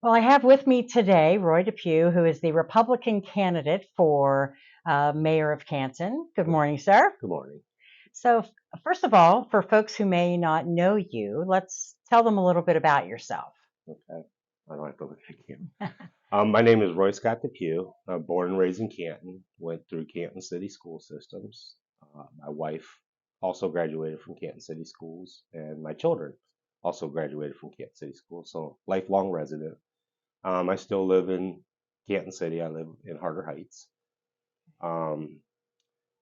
Well, I have with me today Roy DePew, who is the Republican candidate for Mayor of Canton. Good Good, morning, sir. good morning. So, first of all, for folks who may not know you, let's tell them a little bit about yourself. Okay. I don't have to look at you. My name is Roy Scott DePew. I'm born and raised in Canton. Went through Canton City school systems. My wife also graduated from Canton City schools, and my children also graduated from Canton City schools. So lifelong resident. I still live in Canton City. I live in Harder Heights. Um,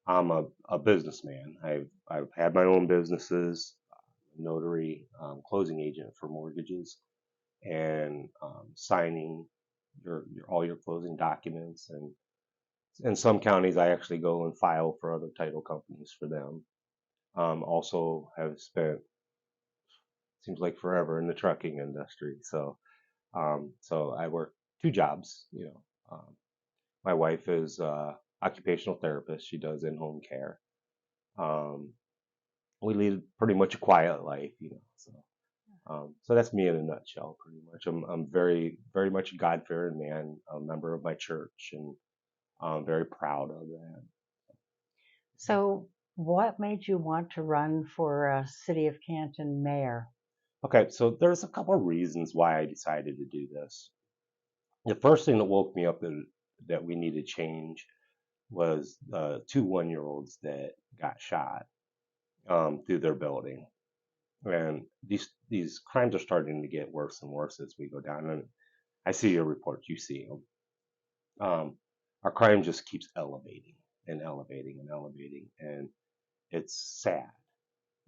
I'm a businessman. I've had my own businesses, notary, closing agent for mortgages, and signing your all your closing documents. And in some counties, I actually go and file for other title companies for them. Also, have spent seems like forever in the trucking industry. So I work two jobs. My wife is occupational therapist. She does in-home care. Um, we lead pretty much a quiet life, so that's me in a nutshell, pretty much. I'm very much a God-fearing man, a member of my church, and I'm very proud of that. So, what made you want to run for City of Canton mayor? Okay, so there's a couple of reasons why I decided to do this. The first thing that woke me up that we needed change was two 1-year-olds that got shot through their building, and these crimes are starting to get worse and worse as we go down. And I see your reports, you see them. Our crime just keeps elevating and elevating and elevating, and it's sad.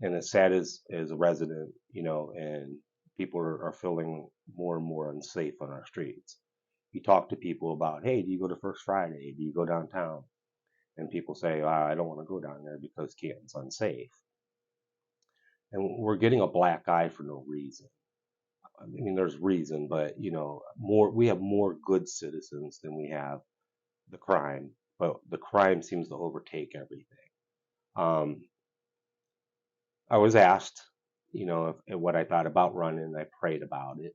And it's sad as a resident, and people are feeling more and more unsafe on our streets. You talk to people about, hey, do you go to First Friday? Do you go downtown? And people say, I don't want to go down there because Canton's unsafe. And we're getting a black eye for no reason. I mean, there's reason, but we have more good citizens than we have the crime, but the crime seems to overtake everything. Um, I was asked, if what I thought about running. I prayed about it.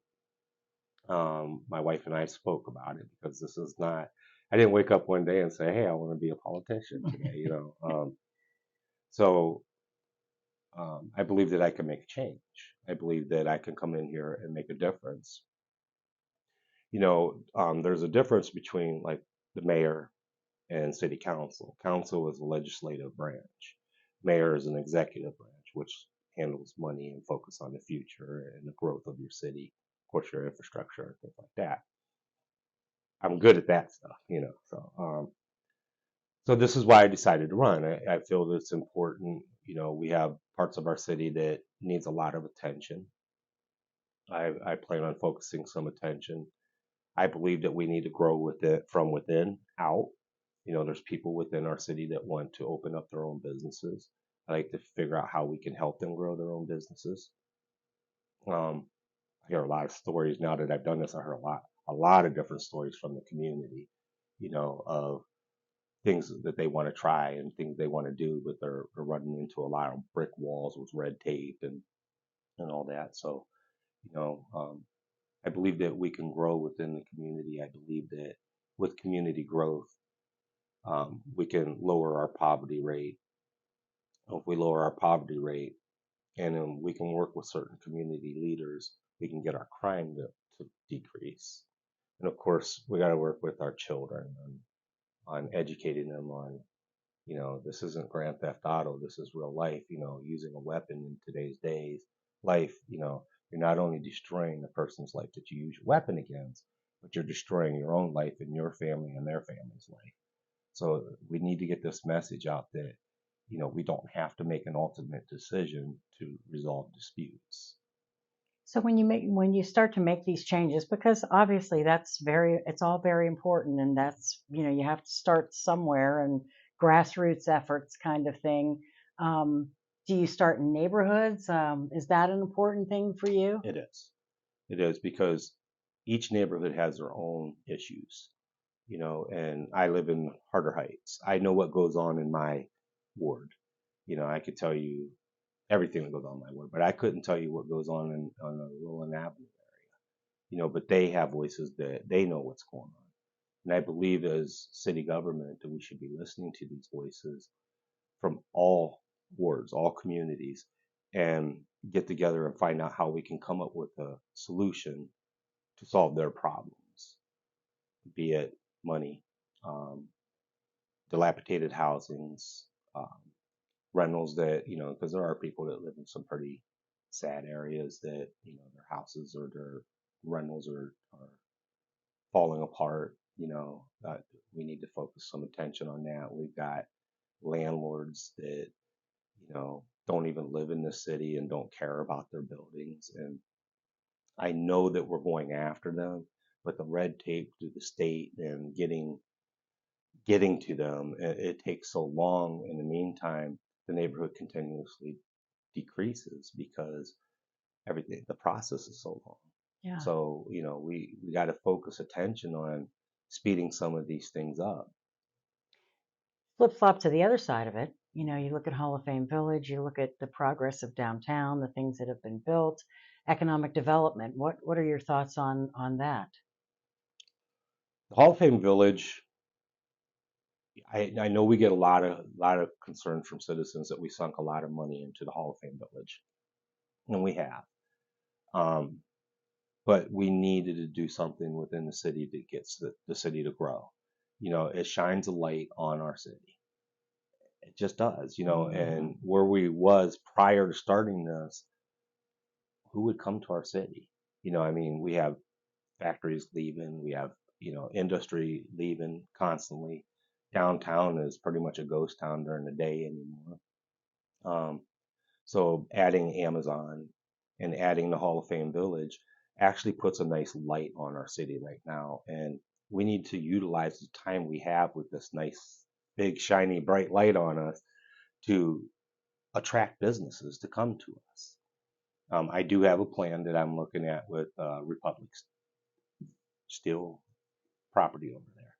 My wife and I spoke about it because this is not. I didn't wake up one day and say, "Hey, I want to be a politician today." So I believe that I can make a change. I believe that I can come in here and make a difference. There's a difference between like the mayor and city council. Council is a legislative branch. Mayor is an executive branch, which handles money and focus on the future and the growth of your city, of course, your infrastructure and things like that. I'm good at that stuff, so this is why I decided to run. I feel that it's important. We have parts of our city that needs a lot of attention. I plan on focusing some attention. I believe that we need to grow with it from within out. There's people within our city that want to open up their own businesses. I like to figure out how we can help them grow their own businesses. Um, I hear a lot of stories now that I've done this. I heard a lot of different stories from the community, of things that they want to try and things they want to do, but they're running into a lot of brick walls with red tape and all that. So, you know, um, I believe that we can grow within the community. I believe that with community growth, we can lower our poverty rate. If we lower our poverty rate and then we can work with certain community leaders, we can get our crime to decrease. And of course, we got to work with our children on educating them on, this isn't Grand Theft Auto, this is real life. Using a weapon in today's days life, you're not only destroying the person's life that you use your weapon against, but you're destroying your own life and your family and their family's life. So we need to get this message out that, we don't have to make an ultimate decision to resolve disputes. So when you start to make these changes, because obviously it's all very important, and that's you have to start somewhere, and grassroots efforts kind of thing. Um, do you start in neighborhoods? Is that an important thing for you? It is. It is because each neighborhood has their own issues, and I live in Harder Heights. I know what goes on in my ward. I could tell you everything that goes on in my ward, but I couldn't tell you what goes on the Roland Avenue area. but they have voices that they know what's going on. And I believe as city government that we should be listening to these voices from all wards, all communities, and get together and find out how we can come up with a solution to solve their problems, be it money, um, dilapidated housings, um, rentals that, because there are people that live in some pretty sad areas that, their houses or their rentals are falling apart. We need to focus some attention on that. We've got landlords that, don't even live in the city and don't care about their buildings. And I know that we're going after them, but the red tape through the state and getting to them, it takes so long. In the meantime, the neighborhood continuously decreases because the process is so long. Yeah. So, we got to focus attention on speeding some of these things up. Flip flop to the other side of it. You look at Hall of Fame Village, you look at the progress of downtown, the things that have been built, economic development. What are your thoughts on that? The Hall of Fame Village, I know we get a lot of concern from citizens that we sunk a lot of money into the Hall of Fame Village, and we have. Um, but we needed to do something within the city that gets the city to grow. It shines a light on our city. It just does, and where we was prior to starting this, who would come to our city? I mean, we have factories leaving, we have, industry leaving constantly. Downtown is pretty much a ghost town during the day anymore. Um, so adding Amazon and adding the Hall of Fame Village actually puts a nice light on our city right now. And we need to utilize the time we have with this nice, big, shiny, bright light on us to attract businesses to come to us. I do have a plan that I'm looking at with Republic Steel property over there.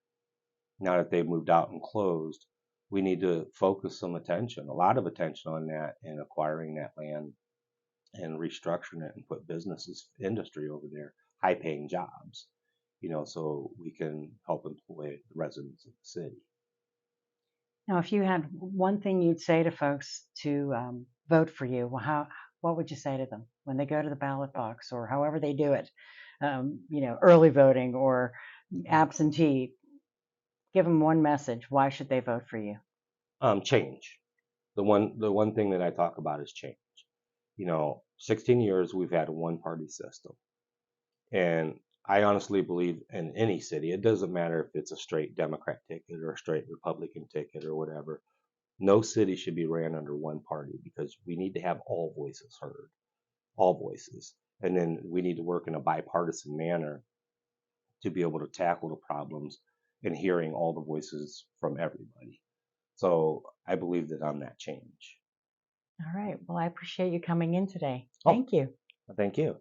Now that they've moved out and closed, we need to focus some attention, a lot of attention on that and acquiring that land and restructuring it and put businesses, industry over there, high paying jobs, so we can help employ the residents of the city. Now, if you had one thing you'd say to folks to vote for you, well, what would you say to them when they go to the ballot box or however they do it? Early voting or absentee. Give them one message. Why should they vote for you? Change. The one thing that I talk about is change. 16 years we've had a one party system. And I honestly believe in any city, it doesn't matter if it's a straight Democrat ticket or a straight Republican ticket or whatever. No city should be ran under one party because we need to have all voices heard, all voices. And then we need to work in a bipartisan manner to be able to tackle the problems and hearing all the voices from everybody. So I believe that I'm that change. All right. Well, I appreciate you coming in today. Oh, Thank you. thank you.